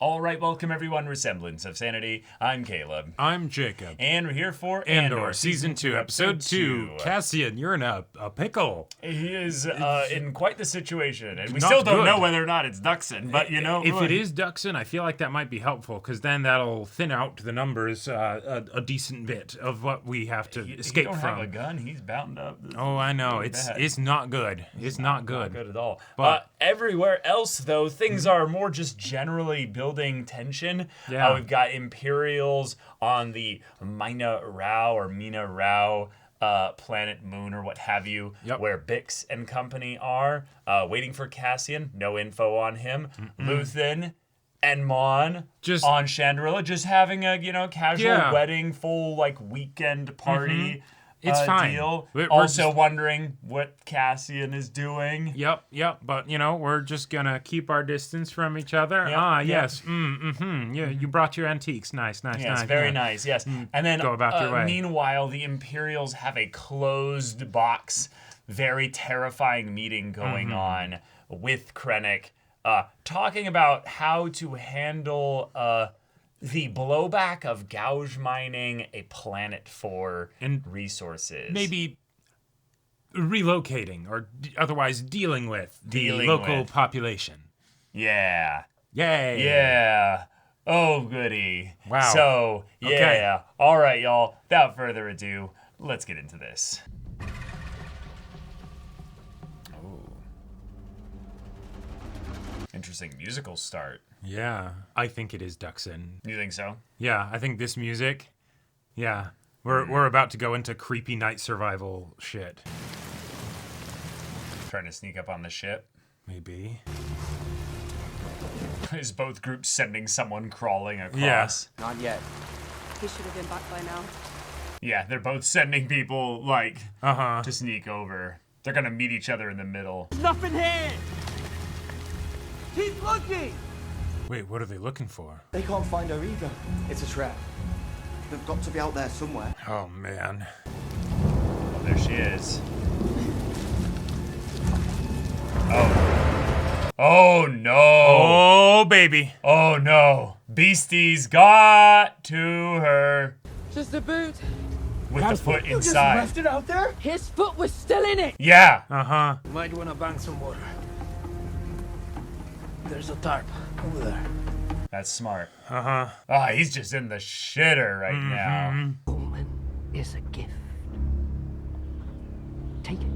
All right, welcome everyone to Semblance of Sanity. I'm Caleb. I'm Jacob. And we're here for Andor, Season 2, Episode 2. Cassian, you're in a pickle. He is in quite the situation, and we Not still don't good. know whether or not it's Duxon, but you know... If it is Duxon, I feel like that might be helpful, because then that'll thin out the numbers a decent bit of what we have to escape he don't from. have a gun, he's bound up. Oh, I know. Really It's bad. not good. It's not good. Not good at all. But- Everywhere else, though, things are more just generally building tension. Yeah. We've got Imperials on the Mina Rao planet, moon, or what have you, Yep. where Bix and company are, waiting for Cassian. No info on him. Luthen and Mon Just- on Chandrilla, just having a casual Yeah. wedding, full weekend party. It's fine. Deal. We're Also just- wondering what Cassian is doing. Yep. But, we're just going to keep our distance from each other. Yep. Yes. Yeah, you brought your antiques. Nice. Yes, very yeah. nice. Yes, and then Go about your way. meanwhile, the Imperials have a closed box, very terrifying meeting going on with Krennic, talking about how to handle the blowback of gouge mining a planet for And resources. Maybe relocating or otherwise dealing with the Dealing local with. population. Yeah. Yay. Yeah. Oh, goody. Wow. So, yeah. Okay. All right, y'all. Without further ado, let's get into this. Oh. Interesting musical start. Yeah. I think it is Duxon. You think so? Yeah, I think this music. Yeah. We're about to go into creepy night survival shit. Trying to sneak up on the ship. Maybe. Is both groups sending someone crawling across? Yeah. Not yet. He should have been back by now. Yeah, they're both sending people, Uh-huh. to sneak over. They're gonna meet each other in the middle. Nothing here! Keep looking! Wait, what are they looking for? They can't find her either. It's a trap. They've got to be out there somewhere. Oh, man. Oh, there she is. Oh. Oh, no. Oh, baby. Oh no! Beasties got to her Just a boot. with the foot You just inside. left it out there? His foot was still in it. Yeah! Uh-huh. Might want to bank some water. There's a tarp over there. That's smart. Uh-huh. Ah, he's just in the shitter right now. Woman is a gift. Take it.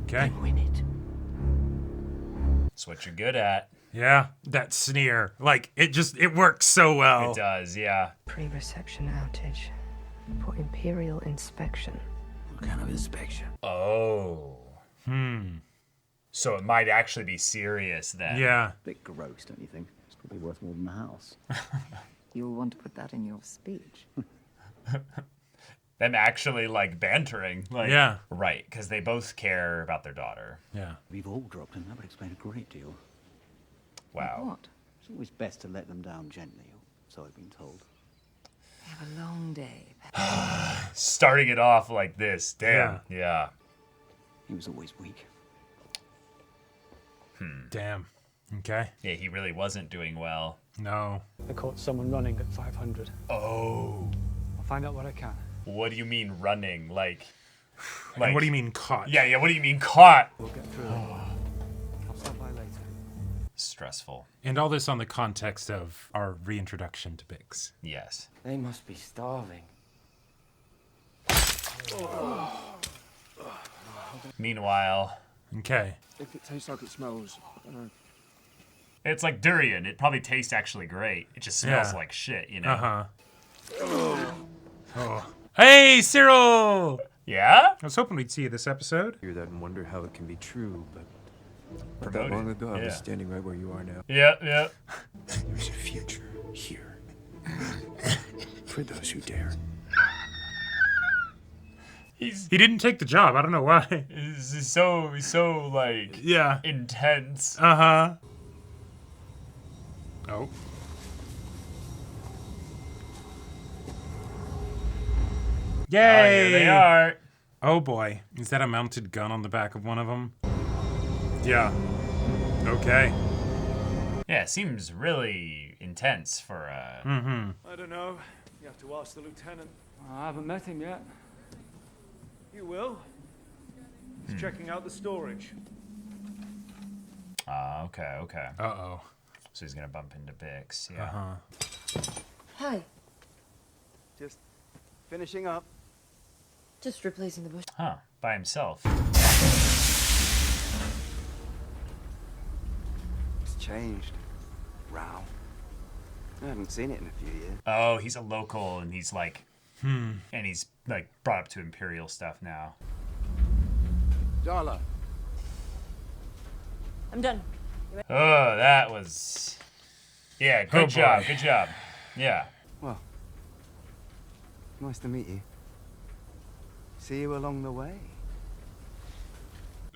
Okay. Win it. That's what you're good at. Yeah, that sneer. It works so well. It does, yeah. Pre-reception outage for Imperial inspection. What kind of inspection? Oh. So it might actually be serious then. Yeah. Bit gross, don't you think? It's probably worth more than the house. You'll want to put that in your speech. Them actually bantering. Yeah. Right, because they both care about their daughter. Yeah. We've all dropped in. That would explain a great deal. Wow. What? It's always best to let them down gently, or so I've been told. We have a long day. Starting it off like this. Damn. Yeah. He was always weak. Damn. Okay. Yeah, he really wasn't doing well. No. I caught someone running at 500. Oh. I'll find out what I can. What do you mean running? And what do you mean caught? Yeah, what do you mean caught? We'll get through it. I'll stop by later. Stressful. And all this on the context of our reintroduction to Bix. Yes. They must be starving. Meanwhile, Okay. If it tastes like it smells, it's like durian. It probably tastes actually great. It just smells Yeah. like shit, you know? Uh-huh. Oh. Hey, Cyril! Yeah? I was hoping we'd see you this episode. Hear that and wonder how it can be true, but not that Promoted. long ago I Yeah. was standing right where you are now. Yeah. There's a future here for those who dare. He didn't take the job. I don't know why. He's so Yeah. intense. Uh-huh. Oh. Yay! Oh, here they are. Oh boy. Is that a mounted gun on the back of one of them? Yeah. Okay. Yeah, it seems really intense for I don't know. You have to ask the lieutenant. I haven't met him yet. You will. He's checking out the storage. Okay, okay. Uh-oh. So he's gonna bump into Bix, yeah. Uh-huh. Hi. Just finishing up. Just replacing the bush. Huh, by himself. It's changed. Row. I haven't seen it in a few years. Oh, he's a local and he's like, and he's like brought up to Imperial stuff now. Darla. I'm done. Oh, that was, yeah, good job, good job. Yeah. Well, nice to meet you. See you along the way.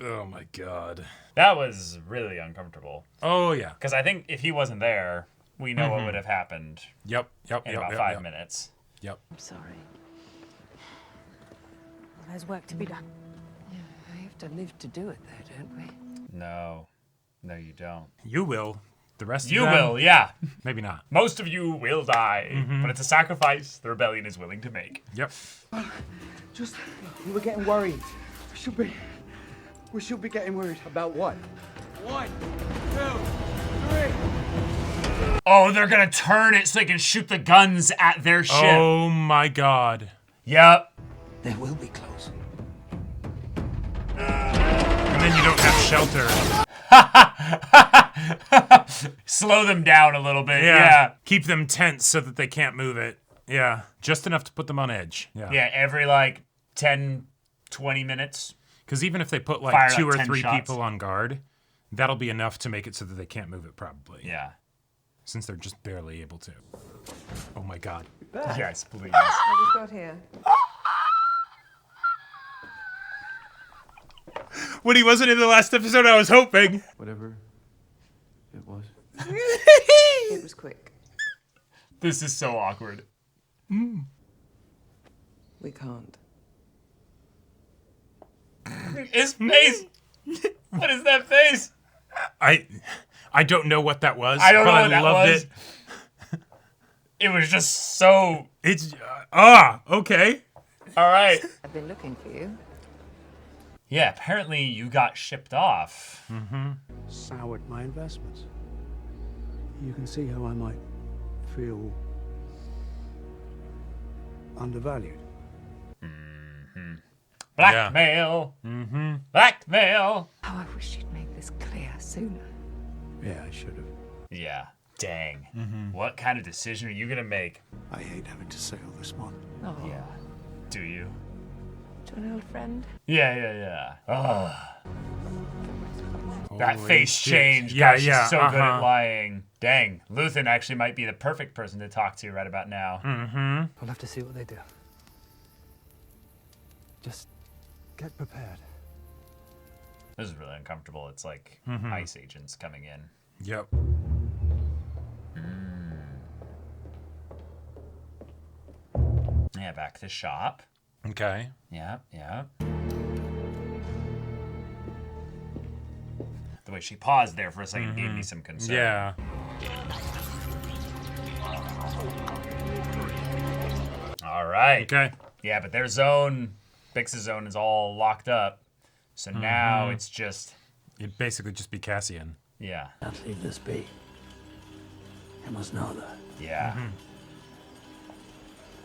Oh my god. That was really uncomfortable. Oh yeah. Because I think if he wasn't there, we know what would have happened Yep. in about 5 minutes. Yep. I'm sorry. There's work to be done. Yeah, we have to live to do it, though, don't we? No. No, you don't. You will. The rest of You them, will, yeah. maybe not. Most of you will die, but it's a sacrifice the rebellion is willing to make. Yep. Just, we were getting worried. We should be getting worried. About what? 1, 2, 3. Oh, they're gonna turn it so they can shoot the guns at their ship. Oh my god. Yep. They will be close. And then you don't have shelter. Slow them down a little bit. Yeah. Keep them tense so that they can't move it. Yeah. Just enough to put them on edge. Yeah. Yeah, every like 10, 20 minutes. Because even if they put like Fire, 2 like, or 10 3 shots. people on guard, that'll be enough to make it so that they can't move it probably. Yeah. Since they're just barely able to. Oh my god. Yes, please. I just got here. When he wasn't in the last episode, I was hoping. Whatever it was. It was quick. This is so awkward. We can't. His face. What is that face? I don't know what that was. I don't know but what that loved was. it. It was just so. It's okay. All right. I've been looking for you. Yeah, apparently you got shipped off. Soured my investments. You can see how I might feel undervalued. Blackmail. Blackmail. Oh, I wish you'd make this clear sooner. Yeah, I should have. Yeah. Dang. What kind of decision are you gonna make? I hate having to say all this one. Oh, Yeah. Do you? To an old friend. Yeah. Oh. That Holy face shit. change. Yeah, God, she's yeah, so good at uh-huh. lying. Dang. Luthen actually might be the perfect person to talk to right about now. We'll have to see what they do. Just get prepared. This is really uncomfortable. It's like ICE agents coming in. Yep. Yeah, back to shop. Okay. Yeah. The way she paused there for a second gave me some concern. Yeah. All right. Okay. Yeah, but their zone, Bix's zone, is all locked up. So now it's just, It'd basically just be Cassian. yeah. Can't leave this be. You must know that. Yeah.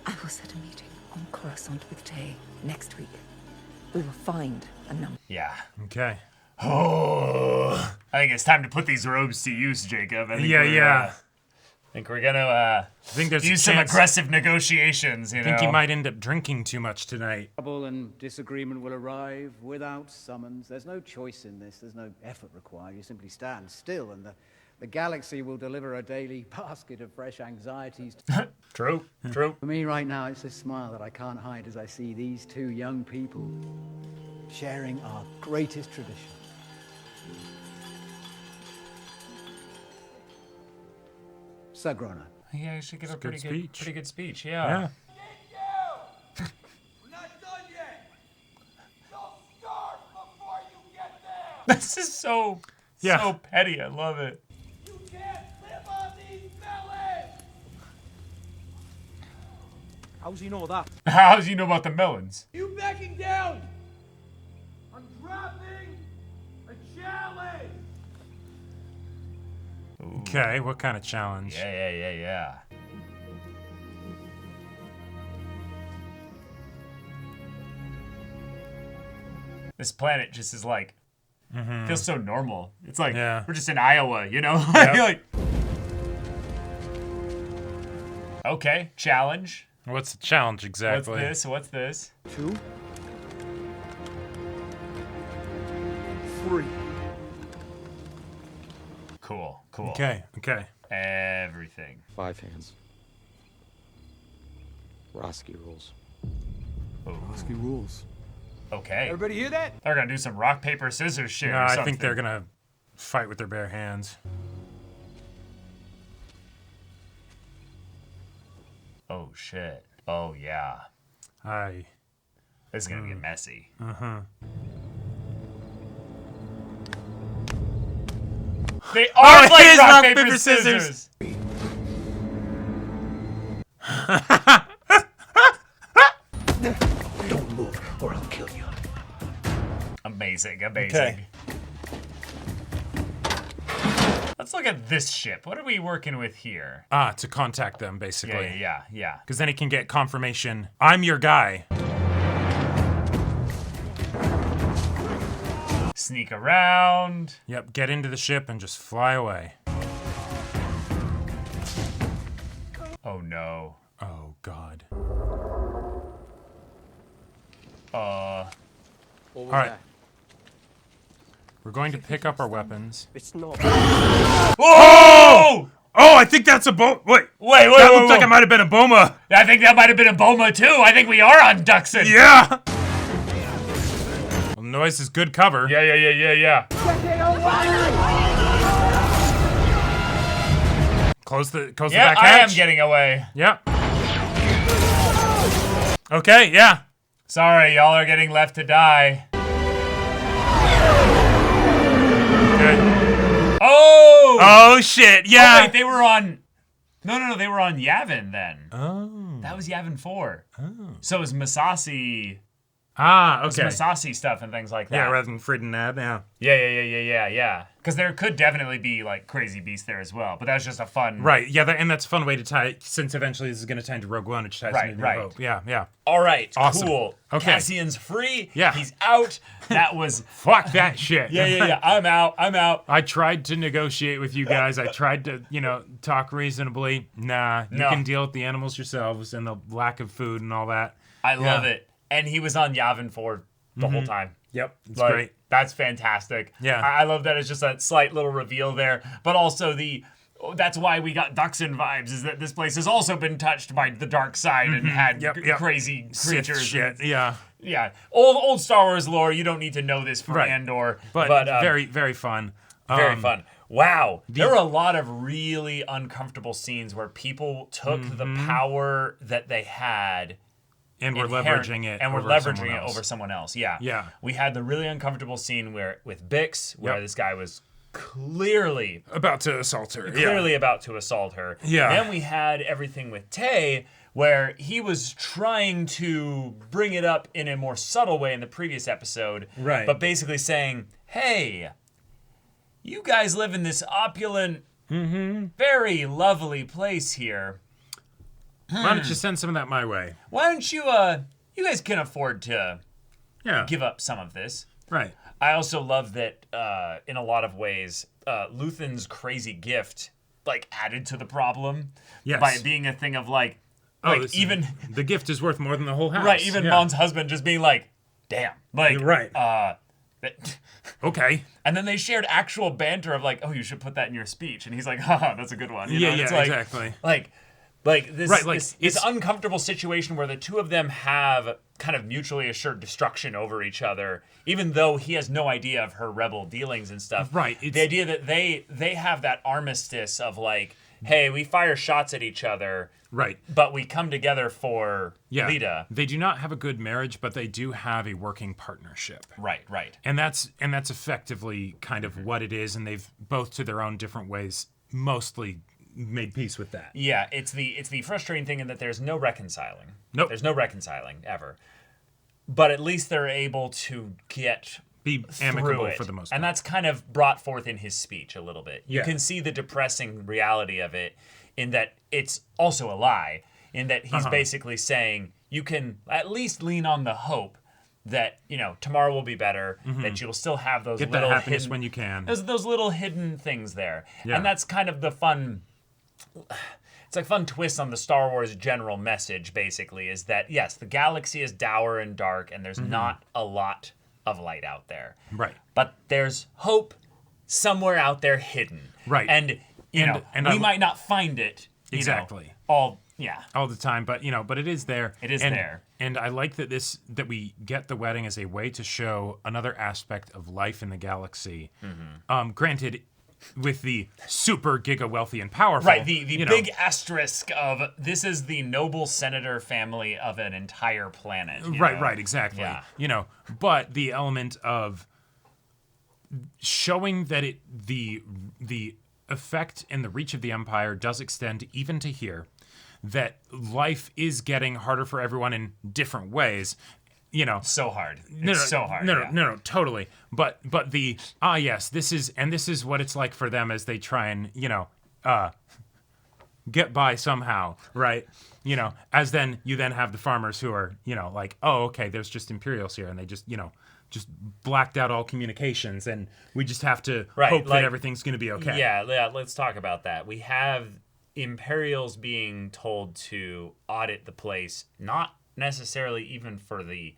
I will set a meeting on Coruscant with Tay next week. We will find a number. Yeah. Okay. Oh, I think it's time to put these robes to use, Jacob. I think Yeah. I think we're gonna I think there's use a some chance. aggressive negotiations. You I think know. he might end up drinking too much tonight. Trouble and disagreement will arrive without summons. There's no choice in this. There's no effort required. You simply stand still, and the galaxy will deliver a daily basket of fresh anxieties. True. For me right now, it's a smile that I can't hide as I see these two young people sharing our greatest tradition. Sagrona. He actually gave a good speech. pretty good speech. Yeah. This is so Yeah. petty. I love it. You can't How's he know that? How does he know about the melons? You backing down! I'm dropping a challenge! Okay, what kind of challenge? Yeah. This planet just is like, feels so normal. It's like, we're just in Iowa, you know? You're like, okay, challenge. What's the challenge exactly? What's this? 2, 3. Cool. Okay. Everything. 5 hands. Roski rules. Husky rules. Okay. Everybody hear that? They're gonna do some rock, paper, scissors shit. No, or I something. think they're gonna fight with their bare hands. Oh shit. Oh yeah. Aye. This is gonna get messy. They are playing rock, paper, scissors. Don't move, or I'll kill you. Amazing. Okay. Let's look at this ship. What are we working with here? To contact them, basically. Yeah. Because then he can get confirmation. I'm your guy. Sneak around. Yep, get into the ship and just fly away. Oh no. Oh, God. What was All right. that? We're going to pick up our weapons. It's not. Oh! Oh, I think that's a Wait. Wait. That looked like it might have been a Boma. I think that might have been a Boma too. I think we are on Duxon. Yeah! Well, noise is good cover. Yeah. Close the back Yeah, hatch. I am getting away. Yep. Okay, yeah. Sorry, y'all are getting left to die. Okay. Oh! Oh, shit, yeah. Oh, wait, they were on... No, they were on Yavin then. Oh. That was Yavin 4. Oh. So it was Masasi... Ah, okay. Masasi stuff and things like that. Yeah, rather than Fridenab, yeah. Yeah. Because there could definitely be, like, crazy beasts there as well. But that was just a fun... Right, yeah, and that's a fun way to tie, since eventually this is going to tie into Rogue One, which ties into New Hope. Yeah. All right, Awesome. cool. Okay. Cassian's free. Yeah. He's out. That was... Fuck that shit. Yeah. I'm out. I tried to negotiate with you guys. I tried to, talk reasonably. Nah, you can deal with the animals yourselves and the lack of food and all that. I love it. And he was on Yavin 4 the whole time. Yep, it's great. That's fantastic. Yeah. I love that it's just a slight little reveal there. But also that's why we got Duxon vibes, is that this place has also been touched by the dark side and had crazy Sith creatures. shit, yeah. Yeah. Old Star Wars lore, you don't need to know this from Andor. But very, very fun. Very fun. Wow. There were a lot of really uncomfortable scenes where people took the power that they had and we're leveraging it over someone else. Yeah. We had the really uncomfortable scene with Bix, where this guy was clearly about to assault her. Yeah. Then we had everything with Tay, where he was trying to bring it up in a more subtle way in the previous episode. Right. But basically saying, hey, you guys live in this opulent, very lovely place here. Why don't you send some of that my way? Why don't you, you guys can afford to give up some of this. Right. I also love that, in a lot of ways, Luthen's crazy gift, like, added to the problem. Yes. By it being a thing of, like even... the gift is worth more than the whole house. Right, even Mon's husband just being like, damn. Like, right. Okay. And then they shared actual banter of, like, oh, you should put that in your speech. And he's like, haha, that's a good one. You know? It's like, exactly. Like this uncomfortable situation where the two of them have kind of mutually assured destruction over each other, even though he has no idea of her rebel dealings and stuff. Right. The idea that they have that armistice of like, hey, we fire shots at each other. Right. But we come together for Lita. They do not have a good marriage, but they do have a working partnership. Right. And that's effectively kind of what it is, and they've both to their own different ways mostly made peace with that. Yeah, it's the frustrating thing in that there's no reconciling. Nope. There's no reconciling ever. But at least they're able to be amicable for the most part. And that's kind of brought forth in his speech a little bit. You Yeah. can see the depressing reality of it in that it's also a lie, in that he's basically saying you can at least lean on the hope that, tomorrow will be better, that you'll still have those Get little that happiness hidden, when you can. those little hidden things there. Yeah. And that's kind of the fun... It's like fun twist on the Star Wars general message, basically, is that, yes, the galaxy is dour and dark, and there's not a lot of light out there. Right. But there's hope somewhere out there hidden. Right. And, we might not find it. Exactly. All the time, but it is there. It is there. And I like that we get the wedding as a way to show another aspect of life in the galaxy. Granted, with the super giga wealthy and powerful. Right, the big asterisk of this is the noble senator family of an entire planet. Right, exactly. Yeah. But the element of showing that the effect and the reach of the Empire does extend even to here, that life is getting harder for everyone in different ways. So hard. It's so hard. No, totally. But the yes, this is what it's like for them as they try and get by somehow, right? As then you then have the farmers who are like, oh, okay, there's just Imperials here, and they just just blacked out all communications, and we just have to hope that everything's going to be okay. Yeah. Let's talk about that. We have Imperials being told to audit the place, not necessarily even for the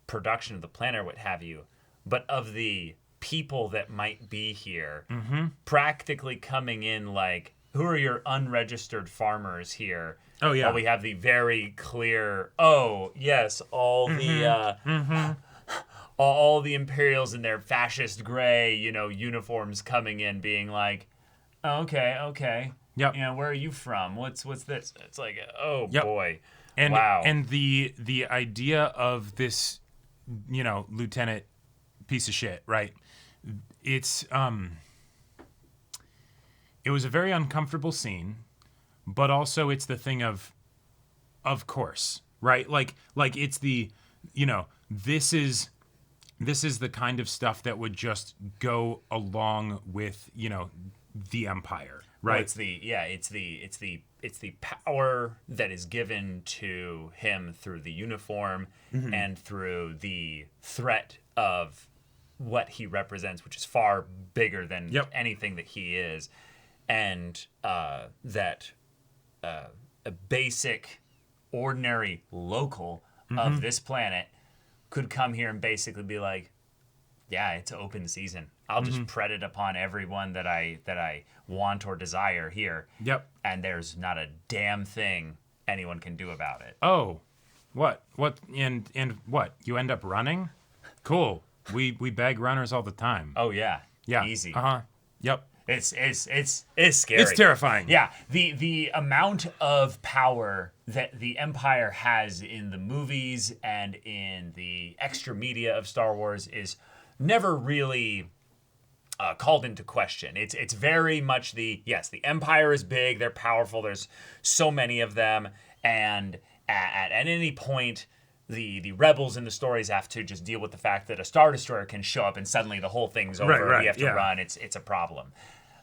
production of the planet or what have you, but of the people that might be here, practically coming in like, who are your unregistered farmers here? Oh, yeah. While we have the very clear, oh, yes, all the Imperials in their fascist gray, uniforms coming in being like, oh, okay. Yep. Where are you from? What's this? It's like, oh, yep. boy. And, wow. And the idea of this, lieutenant piece of shit, right? It's it was a very uncomfortable scene, but also it's the thing of course, right? Like it's the, this is the kind of stuff that would just go along with, the Empire, right? Well, it's the power that is given to him through the uniform and through the threat of what he represents, which is far bigger than anything that he is, and that a basic, ordinary local of this planet could come here and basically be like, yeah, it's open season. I'll just pred it upon everyone that I want or desire here. Yep. And there's not a damn thing anyone can do about it. Oh, what? And what? You end up running? Cool. We bag runners all the time. Oh yeah. Yeah. Easy. Yep. It's scary. It's terrifying. Yeah. The amount of power that the Empire has in the movies and in the extra media of Star Wars is never really called into question. It's very much the Empire is big, they're powerful, there's so many of them, and at any point the rebels in the stories have to just deal with the fact that a Star Destroyer can show up and suddenly the whole thing's over. Right, we have to run. It's a problem.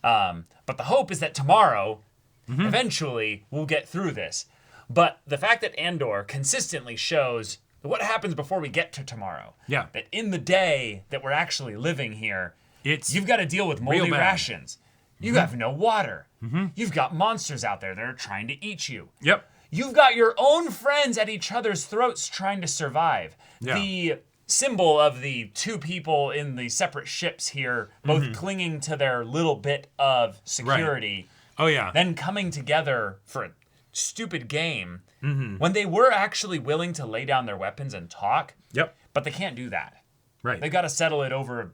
But the hope is that tomorrow, eventually, we'll get through this. But the fact that Andor consistently shows what happens before we get to tomorrow. Yeah. That in the day that we're actually living here, you've got to deal with moldy rations. You have no water. You've got monsters out there that are trying to eat you. Yep. You've got your own friends at each other's throats trying to survive. Yeah. The symbol of the two people in the separate ships here, both clinging to their little bit of security. Right. Oh, yeah. Then coming together for a stupid game when they were actually willing to lay down their weapons and talk. Yep. But they can't do that. Right. They got to settle it over a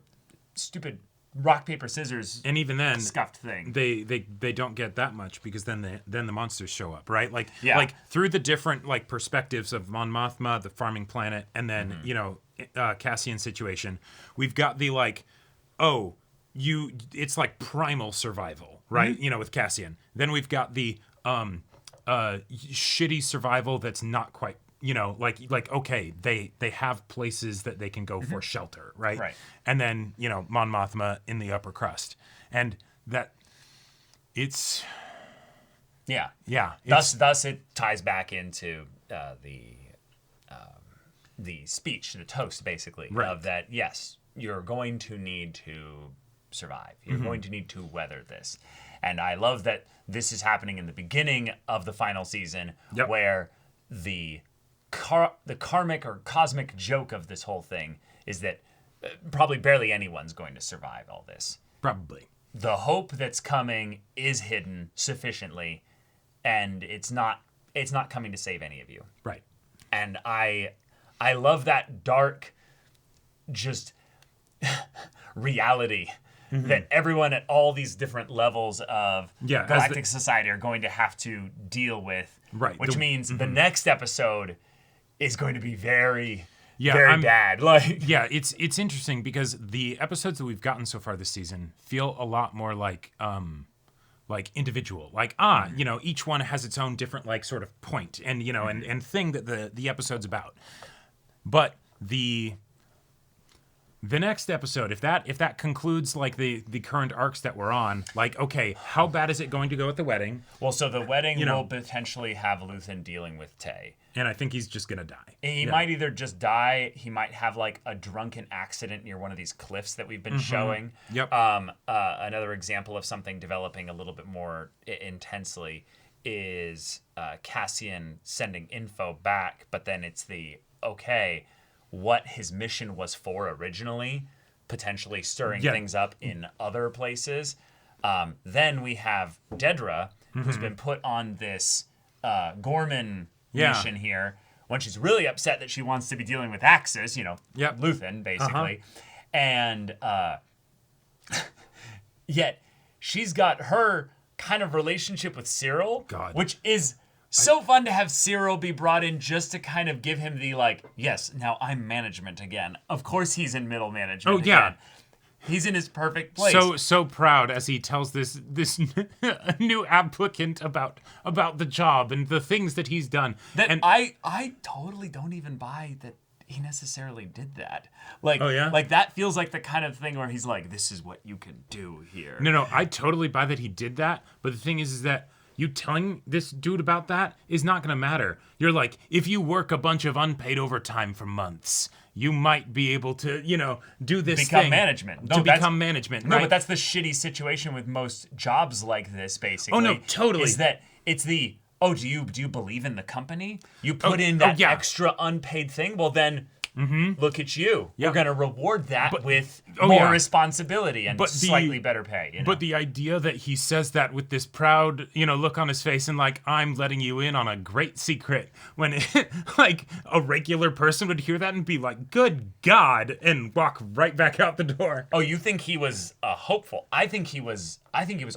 stupid rock, paper, scissors, and even then scuffed thing. They don't get that much because then the monsters show up, right? Like through the different perspectives of Mon Mothma, the farming planet, and then Cassian's situation, we've got the it's like primal survival, right? You know, with Cassian. Then we've got the shitty survival that's not quite, you know, like okay, they have places that they can go for shelter, right? Right. And then, you know, Mon Mothma in the upper crust. And that it's Yeah. it's, Thus it ties back into the speech, the toast, basically, Right. of that, yes, you're going to need to survive. You're going to need to weather this. And I love that this is happening in the beginning of the final season, Yep. where the karmic or cosmic joke of this whole thing is that probably barely anyone's going to survive all this. probably. The hope that's coming is hidden sufficiently, and it's not coming to save any of you. Right. And I love that dark, just reality that everyone at all these different levels of Yeah, as galactic society are going to have to deal with. Right, Which the- means the next episode is going to be very, Yeah, very bad. Like, Yeah, it's interesting because the episodes that we've gotten so far this season feel a lot more like individual. Like, you know, each one has its own different like sort of point and, you know, and thing that the episode's about. But the next episode, if that concludes like the current arcs that we're on, like, okay, how bad is it going to go at the wedding? well, so the wedding You know. will potentially have Luthen dealing with Tay. And I think he's just gonna die. He might either just die. He might have like a drunken accident near one of these cliffs that we've been showing. Yep. Another example of something developing a little bit more intensely is Cassian sending info back, but then it's what his mission was for originally, potentially stirring Yeah. things up in other places. Then we have Dedra, who's been put on this Gorman Yeah. mission here when she's really upset that she wants to be dealing with Axis, you know, Yep. Luthen, basically. And yet she's got her kind of relationship with Cyril, God. which is so fun to have Cyril be brought in just to kind of give him the like, yes, now I'm management again. Of course he's in middle management Oh, yeah. again. He's in his perfect place. So proud as he tells this new applicant about the job and the things that he's done. That and I totally don't even buy that he necessarily did that. Like, Oh, yeah? like that feels like the kind of thing where he's like, this is what you can do here. no, I totally buy that he did that. But the thing is that you telling this dude about that is not going to matter. You're like, if you work a bunch of unpaid overtime for months, you might be able to, you know, do this Become thing management. No, to that's- become management. No, right? but that's the shitty situation with most jobs like this, basically. Oh, no, totally. Is that it's the, oh, do you believe in the company? You put in that yeah. extra unpaid thing? Well, then look at you. Yeah. We're going to reward that with oh, more yeah. responsibility and But slightly better pay. You know? But the idea that he says that with this proud, you know, look on his face and like, I'm letting you in on a great secret, when like a regular person would hear that and be like, good God, and walk right back out the door. Oh, you think he was hopeful? I think he was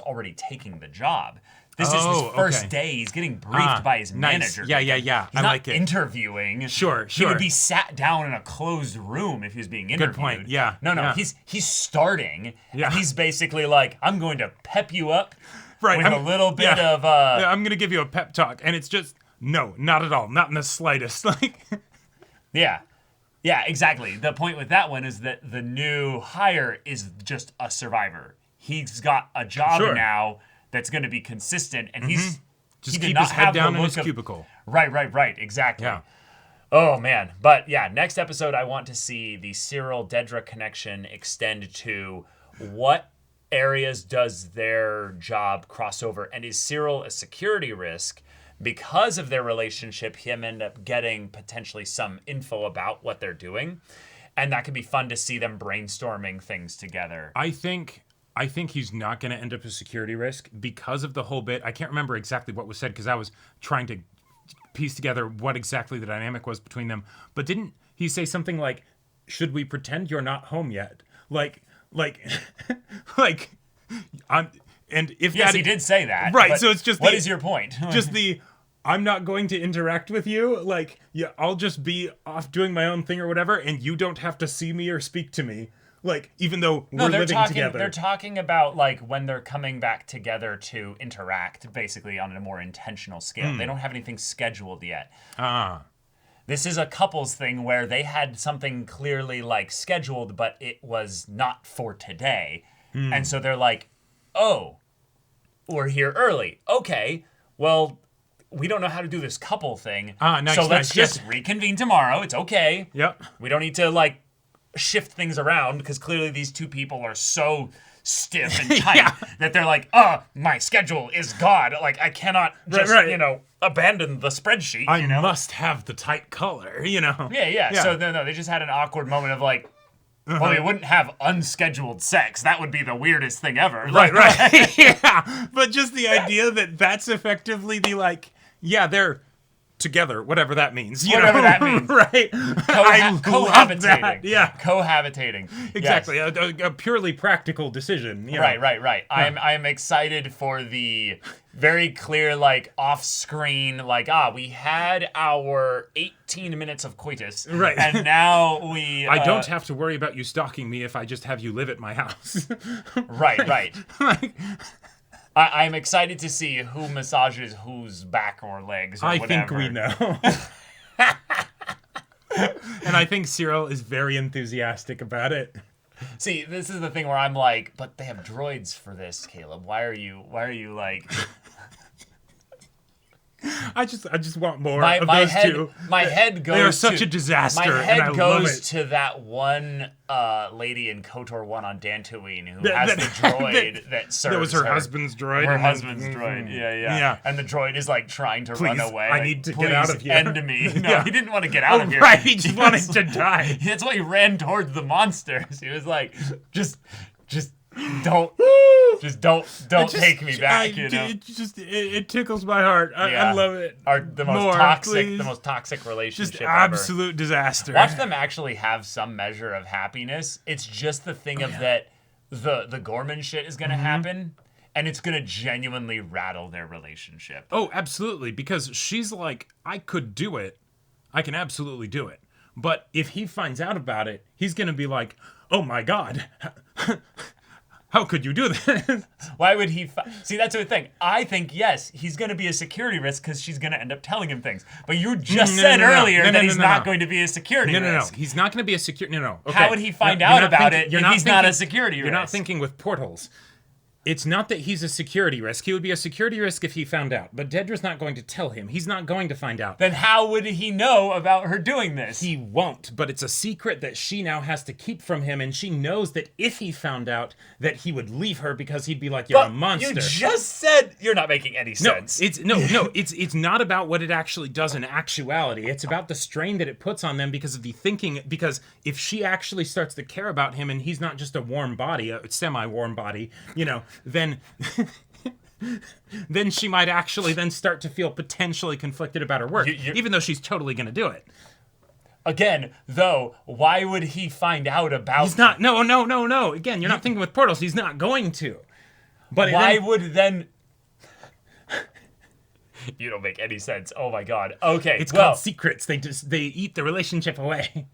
already taking the job. This is his Oh, first okay. day. He's getting briefed by his nice. manager. Yeah. He's I not like it. interviewing. Sure. He would be sat down in a closed room if he was being interviewed. point. Yeah, No. yeah. He's starting. Yeah. And he's basically like, I'm going to pep you up Right, with a little bit yeah. of Yeah, I'm gonna give you a pep talk, and it's just no, not at all, not in the slightest. Like, Yeah, exactly. The point with that one is that the new hire is just a survivor. He's got a job Sure. now that's going to be consistent, and just he did keep not his head have the down in look his of- cubicle. Right. Exactly. Yeah. Oh man, but yeah, next episode I want to see the Cyril Dedra connection extend to what areas does their job cross over, and is Cyril a security risk? Because of their relationship, him end up getting potentially some info about what they're doing, and that could be fun to see them brainstorming things together. I think he's not going to end up a security risk because of the whole bit. I can't remember exactly what was said because I was trying to piece together what exactly the dynamic was between them. But didn't he say something like, "Should we pretend you're not home yet?" Like, I'm. And if Yes, that, he did say that. right? but So it's just what is your point? just the I'm not going to interact with you. Like, yeah, I'll just be off doing my own thing or whatever, and you don't have to see me or speak to me. Like, even though No, we're they're living talking. together. They're talking about like when they're coming back together to interact, basically on a more intentional scale. They don't have anything scheduled yet. This is a couples thing where they had something clearly like scheduled, but it was not for today, and so they're like, "Oh, we're here early. Okay, well, we don't know how to do this couple thing, Nice, so let's nice, just reconvene tomorrow. It's okay. Yep. We don't need to like shift things around because clearly these two people are so stiff and tight that they're like, my schedule is God. Like I cannot just abandon the spreadsheet. I must have the tight color, Yeah. So no, they just had an awkward moment of like, well, we wouldn't have unscheduled sex. That would be the weirdest thing ever. Right. Yeah. But just the idea that that's effectively the like, yeah, they're together, whatever that means. Whatever that means. Right. Cohabitating. Yeah. Cohabitating. Exactly. Yes. A purely practical decision. Right. I am excited for the very clear, like, off-screen, like, we had our 18 minutes of coitus. Right. And now we... I don't have to worry about you stalking me if I just have you live at my house. Right. I'm excited to see who massages whose back or legs or whatever. I think we know. And I think Cyril is very enthusiastic about it. See, this is the thing where I'm like, but they have droids for this, Caleb. Why are you like... I just want more my of my those head, two. My head goes They are such to, a disaster, My head and I goes love it. to that one lady in KOTOR 1 on Dantooine who has the droid that serves That was her husband's droid. Her husband's droid, yeah. And the droid is like trying to run away. I need to get out of here. End me. No, he didn't want to get out of here. Right, he just wanted to die. That's why he ran towards the monsters. He was like, just don't take me back. It tickles my heart. I love it. The most toxic relationship. Just absolute disaster. Watch them actually have some measure of happiness. It's just the thing that the Gorman shit is gonna happen, and it's gonna genuinely rattle their relationship. Oh, absolutely, because she's like, I could do it. I can absolutely do it. But if he finds out about it, he's gonna be like, oh my God. How could you do this? Why would he... See, that's the thing. I think, yes, he's going to be a security risk because she's going to end up telling him things. But you just said earlier that he's not going to be a security risk. No. He's not going to be a security... No. Okay. How would he find out about it if he's not a security risk? You're not thinking with portals. It's not that he's a security risk. He would be a security risk if he found out. But Dedra's not going to tell him. He's not going to find out. Then how would he know about her doing this? He won't, but it's a secret that she now has to keep from him, and she knows that if he found out, that he would leave her because he'd be like, you're a monster. You just said you're not making any sense. It's not about what it actually does in actuality. It's about the strain that it puts on them because of the thinking, because if she actually starts to care about him and he's not just a warm body, a semi-warm body, then she might actually then start to feel potentially conflicted about her work, even though she's totally going to do it. Again, though, why would he find out about... He's not... No. Again, you're not thinking with portals. He's not going to. But why would then... You don't make any sense. Oh my God. Okay, it's called secrets. They eat the relationship away.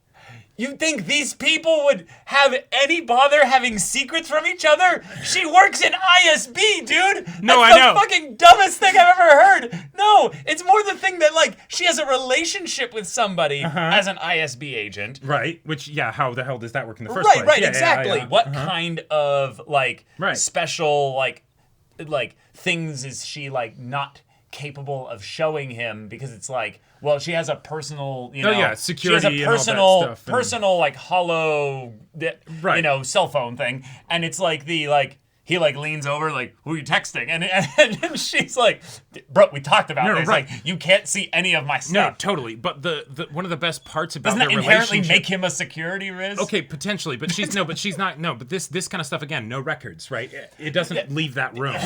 You think these people would have any bother having secrets from each other? She works in ISB, dude! No, That's I know. the fucking dumbest thing I've ever heard! No, it's more the thing that, like, she has a relationship with somebody as an ISB agent. Right, which, how the hell does that work in the first place? Right, exactly. What kind of, like, special, like, things is she, like, not capable of showing him? Because it's like, well, she has a personal, security, she has a and all that stuff, personal, like, hollow, cell phone thing, and it's like he like leans over, like, who are you texting? And she's like, bro, we talked about this. Right. Like, you can't see any of my stuff. No, totally. But the one of the best parts about doesn't their that inherently relationship... make him a security risk? Okay, potentially, but she's not. No, but this kind of stuff again, no records, right? It doesn't leave that room,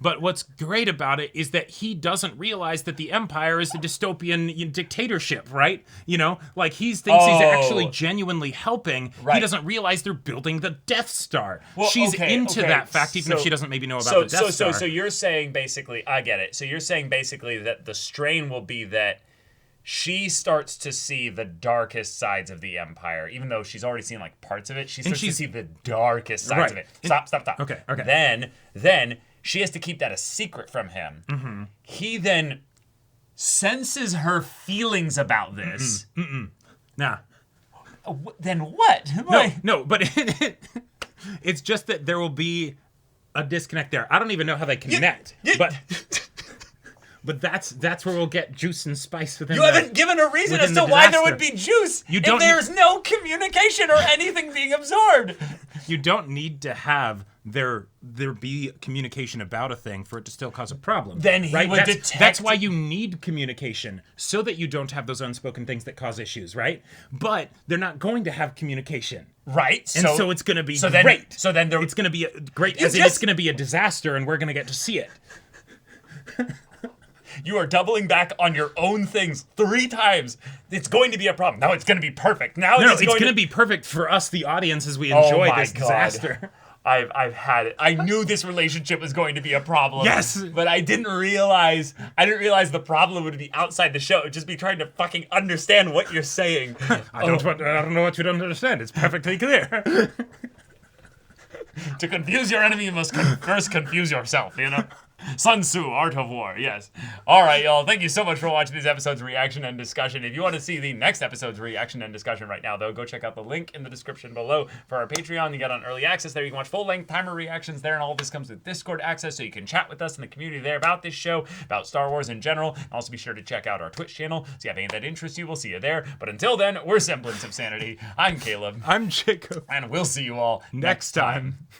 But what's great about it is that he doesn't realize that the Empire is a dystopian dictatorship, right? Like he thinks he's actually genuinely helping. Right. He doesn't realize they're building the Death Star. Well, she's into that fact, even if she doesn't maybe know about the Death Star. So you're saying basically, I get it. So you're saying basically that the strain will be that she starts to see the darkest sides of the Empire, even though she's already seen like parts of it. She starts to see the darkest sides of it. Stop. Okay. Then she has to keep that a secret from him. Mm-hmm. He then senses her feelings about this. Nah. Then what? No, but it's just that there will be a disconnect there. I don't even know how they connect, but that's where we'll get juice and spice within. You haven't given a reason as to why there would be juice if there's no communication or anything being absorbed. You don't need to have there be communication about a thing for it to still cause a problem. Then he would detect. That's why you need communication, so that you don't have those unspoken things that cause issues, right? But they're not going to have communication. Right. And so it's going to be great. So then it's going to be great, as in it's going to be a disaster, and we're going to get to see it. You are doubling back on your own things 3 times. It's going to be a problem. No, it's going to be perfect. Now it's going to be perfect for us, the audience, as we enjoy this disaster. I've had it. I knew this relationship was going to be a problem. Yes, but I didn't realize the problem would be outside the show. It'd just be trying to fucking understand what you're saying. I don't know what you don't understand. It's perfectly clear. To confuse your enemy, you must first confuse yourself, you know? Sun Tzu, Art of War, yes. All right, y'all. Thank you so much for watching this episode's reaction and discussion. If you want to see the next episode's reaction and discussion right now, though, go check out the link in the description below for our Patreon. You get on early access there. You can watch full-length timer reactions there, and all of this comes with Discord access, so you can chat with us in the community there about this show, about Star Wars in general. And also be sure to check out our Twitch channel. So if you have anything that interests you, we'll see you there. But until then, we're Semblance of Sanity. I'm Caleb. I'm Jacob. And we'll see you all next time.